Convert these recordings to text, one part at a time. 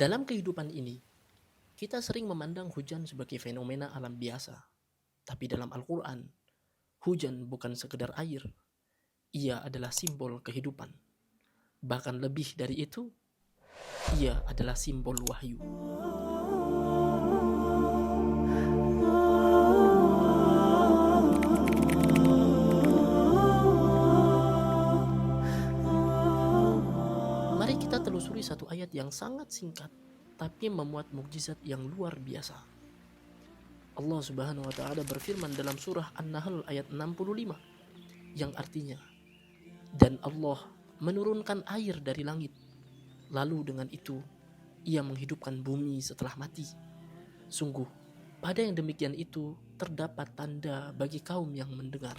Dalam kehidupan ini, kita sering memandang hujan sebagai fenomena alam biasa. Tapi dalam Al-Quran, hujan bukan sekedar air. Ia adalah simbol kehidupan. Bahkan lebih dari itu, ia adalah simbol wahyu. Mari kita telusuri satu ayat yang sangat singkat, tapi memuat mukjizat yang luar biasa. Allah Subhanahu wa Ta'ala berfirman dalam surah An-Nahl ayat 65, yang artinya, dan Allah menurunkan air dari langit, lalu dengan itu ia menghidupkan bumi setelah mati. Sungguh, pada yang demikian itu terdapat tanda bagi kaum yang mendengar.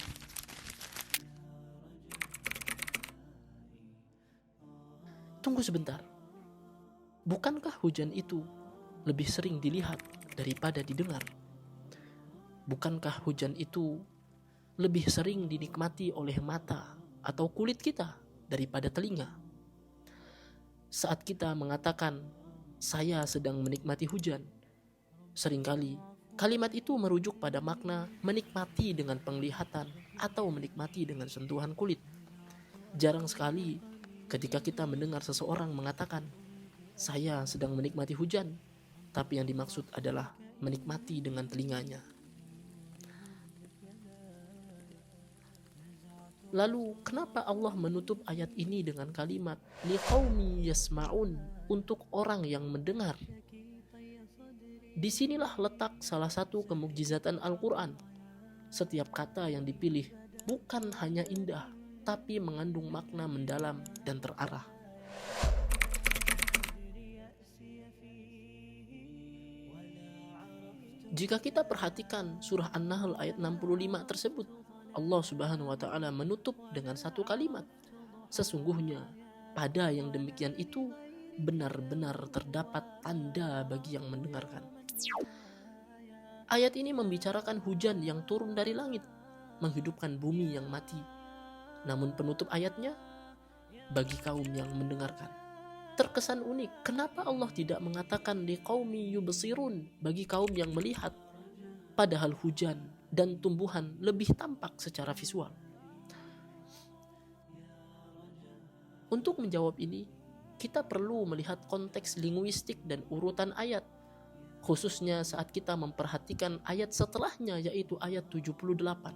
Tunggu sebentar. Bukankah hujan itu lebih sering dilihat daripada didengar? Bukankah hujan itu lebih sering dinikmati oleh mata atau kulit kita daripada telinga? Saat kita mengatakan, saya sedang menikmati hujan, seringkali kalimat itu merujuk pada makna menikmati dengan penglihatan atau menikmati dengan sentuhan kulit. Jarang sekali ketika kita mendengar seseorang mengatakan, saya sedang menikmati hujan, tapi yang dimaksud adalah menikmati dengan telinganya. Lalu kenapa Allah menutup ayat ini dengan kalimat liqaumi yasma'un, untuk orang yang mendengar? Disinilah letak salah satu kemukjizatan Al-Quran. Setiap kata yang dipilih bukan hanya indah, tapi mengandung makna mendalam dan terarah. Jika kita perhatikan surah An-Nahl ayat 65 tersebut, Allah Subhanahu wa Ta'ala menutup dengan satu kalimat, sesungguhnya pada yang demikian itu benar-benar terdapat tanda bagi yang mendengarkan. Ayat ini membicarakan hujan yang turun dari langit, menghidupkan bumi yang mati. Namun penutup ayatnya bagi kaum yang mendengarkan. Terkesan unik, kenapa Allah tidak mengatakan liqaumi yubsirun, bagi kaum yang melihat, padahal hujan dan tumbuhan lebih tampak secara visual. Untuk menjawab ini, kita perlu melihat konteks linguistik dan urutan ayat, khususnya saat kita memperhatikan ayat setelahnya, yaitu ayat 78.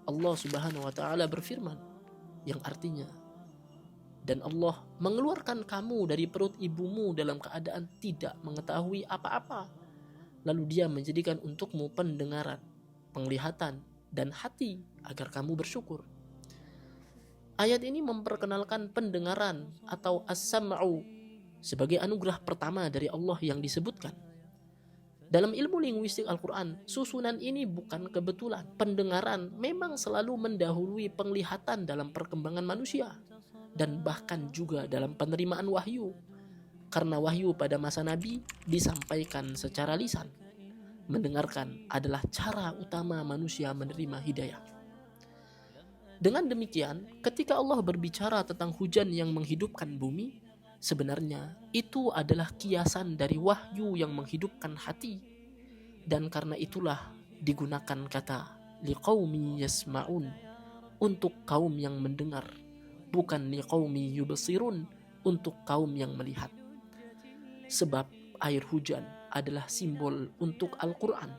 Allah Subhanahu wa Ta'ala berfirman, yang artinya, dan Allah mengeluarkan kamu dari perut ibumu dalam keadaan tidak mengetahui apa-apa, lalu Dia menjadikan untukmu pendengaran, penglihatan, dan hati agar kamu bersyukur. Ayat ini memperkenalkan pendengaran atau as-sam'u sebagai anugerah pertama dari Allah yang disebutkan. Dalam ilmu linguistik Al-Quran, susunan ini bukan kebetulan. Pendengaran memang selalu mendahului penglihatan dalam perkembangan manusia, dan bahkan juga dalam penerimaan wahyu, karena wahyu pada masa Nabi disampaikan secara lisan. Mendengarkan adalah cara utama manusia menerima hidayah. Dengan demikian, ketika Allah berbicara tentang hujan yang menghidupkan bumi, sebenarnya itu adalah kiasan dari wahyu yang menghidupkan hati. Dan karena itulah digunakan kata liqaumi yasma'un, untuk kaum yang mendengar, bukan liqaumi yubsirun, untuk kaum yang melihat. Sebab air hujan adalah simbol untuk Al-Quran.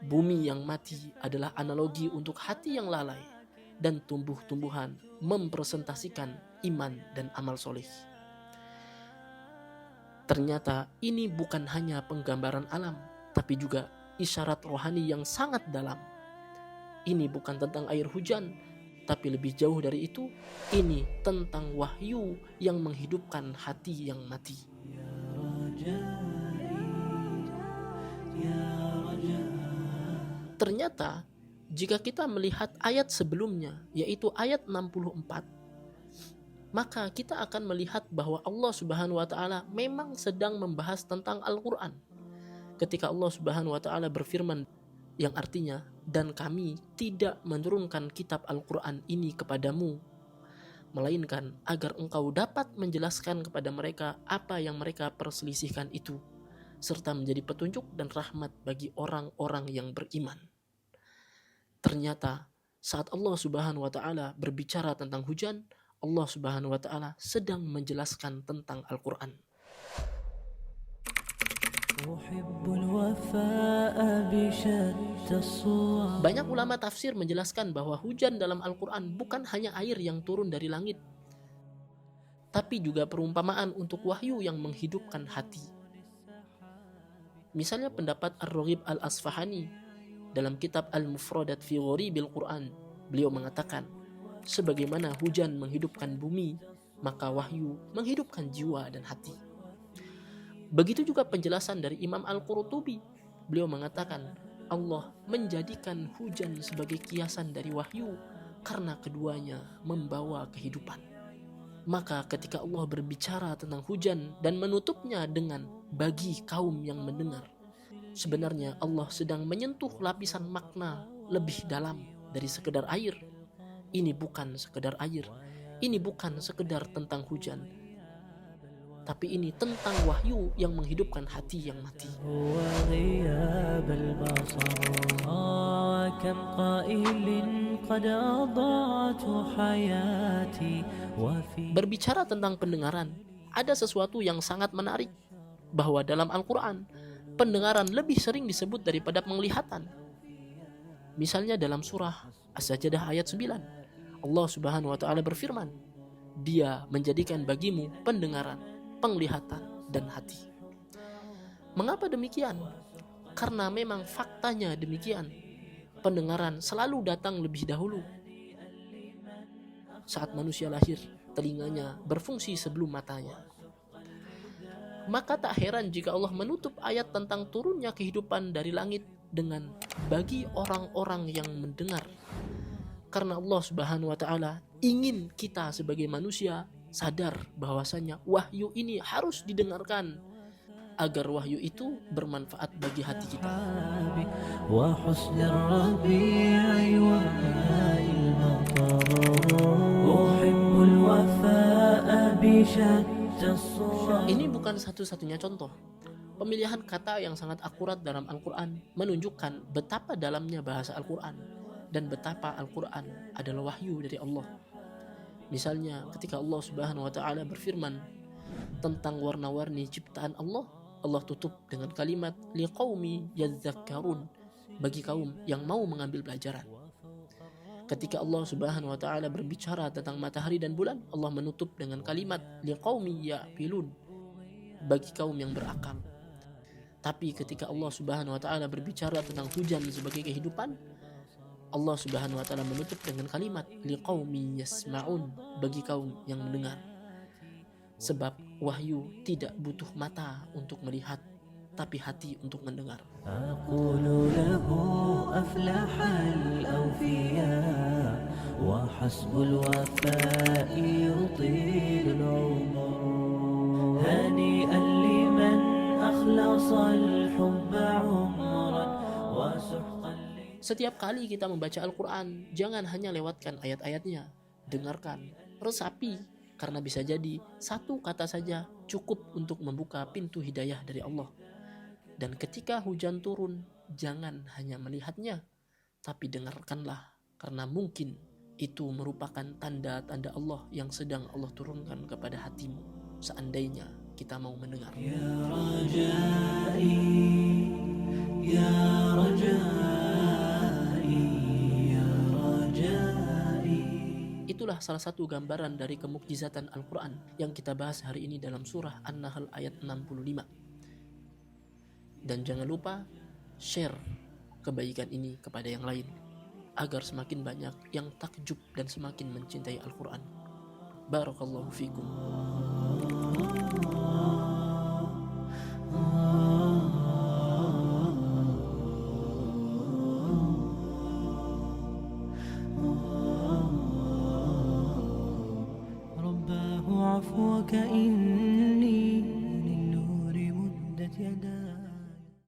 Bumi yang mati adalah analogi untuk hati yang lalai, dan tumbuh-tumbuhan mempresentasikan iman dan amal soleh. Ternyata ini bukan hanya penggambaran alam, tapi juga isyarat rohani yang sangat dalam. Ini bukan tentang air hujan, tapi lebih jauh dari itu, ini tentang wahyu yang menghidupkan hati yang mati. Ternyata jika kita melihat ayat sebelumnya, yaitu ayat 64, maka kita akan melihat bahwa Allah Subhanahu wa Ta'ala memang sedang membahas tentang Al-Quran. Ketika Allah Subhanahu wa Ta'ala berfirman, yang artinya, dan kami tidak menurunkan kitab Al-Quran ini kepadamu melainkan agar engkau dapat menjelaskan kepada mereka apa yang mereka perselisihkan itu, serta menjadi petunjuk dan rahmat bagi orang-orang yang beriman. Ternyata saat Allah Subhanahu wa taala berbicara tentang hujan, Allah Subhanahu wa taala sedang menjelaskan tentang Al-Qur'an. Banyak ulama tafsir menjelaskan bahwa hujan dalam Al-Quran bukan hanya air yang turun dari langit, tapi juga perumpamaan untuk wahyu yang menghidupkan hati. Misalnya pendapat Ar-Raghib Al-Asfahani dalam kitab Al-Mufradat fi Gharibil Quran. Beliau mengatakan, sebagaimana hujan menghidupkan bumi, maka wahyu menghidupkan jiwa dan hati. Begitu juga penjelasan dari Imam Al-Qurtubi. Beliau mengatakan, Allah menjadikan hujan sebagai kiasan dari wahyu karena keduanya membawa kehidupan. Maka ketika Allah berbicara tentang hujan dan menutupnya dengan bagi kaum yang mendengar, sebenarnya Allah sedang menyentuh lapisan makna lebih dalam dari sekedar air. Ini bukan sekedar air, ini bukan sekedar tentang hujan, tapi ini tentang wahyu yang menghidupkan hati yang mati. Berbicara tentang pendengaran, ada sesuatu yang sangat menarik, bahwa dalam Al-Quran, pendengaran lebih sering disebut daripada penglihatan. Misalnya dalam surah As-Sajdah ayat 9, Allah Subhanahu wa taala berfirman, Dia menjadikan bagimu pendengaran, penglihatan, dan hati. Mengapa demikian? Karena memang faktanya demikian. Pendengaran selalu datang lebih dahulu. Saat manusia lahir, telinganya berfungsi sebelum matanya. Maka tak heran jika Allah menutup ayat tentang turunnya kehidupan dari langit dengan bagi orang-orang yang mendengar. Karena Allah Subhanahu wa taala ingin kita sebagai manusia sadar bahwasanya wahyu ini harus didengarkan agar wahyu itu bermanfaat bagi hati kita. Ini bukan satu-satunya contoh. Pemilihan kata yang sangat akurat dalam Al-Quran menunjukkan betapa dalamnya bahasa Al-Quran dan betapa Al-Quran adalah wahyu dari Allah. Misalnya ketika Allah Subhanahu wa taala berfirman tentang warna-warni ciptaan Allah, Allah tutup dengan kalimat liqaumi yadzakkarun, bagi kaum yang mau mengambil pelajaran. Ketika Allah Subhanahu wa taala berbicara tentang matahari dan bulan, Allah menutup dengan kalimat liqaumi ya'qilun, bagi kaum yang berakal. Tapi ketika Allah Subhanahu wa taala berbicara tentang hujan sebagai kehidupan, Allah Subhanahu wa taala menutup dengan kalimat liqaumi yasma'un, bagi kaum yang mendengar. Sebab wahyu tidak butuh mata untuk melihat, tapi hati untuk mendengar. Aqulu lahu aflahal awfiya wa hasbul wafa'i yutilul umur hani'an liman akhlasal hubba umran wa suhqan. Setiap kali kita membaca Al-Quran, jangan hanya lewatkan ayat-ayatnya, dengarkan, resapi, karena bisa jadi satu kata saja cukup untuk membuka pintu hidayah dari Allah. Dan ketika hujan turun, jangan hanya melihatnya, tapi dengarkanlah, karena mungkin itu merupakan tanda-tanda Allah yang sedang Allah turunkan kepada hatimu, seandainya kita mau mendengar. Ya Rajai, Ya Rajai. Itulah salah satu gambaran dari kemukjizatan Al-Quran yang kita bahas hari ini dalam surah An-Nahl ayat 65. Dan jangan lupa share kebaikan ini kepada yang lain, agar semakin banyak yang takjub dan semakin mencintai Al-Quran. Barakallahu fikum. عفوك إني للنور مدت يداي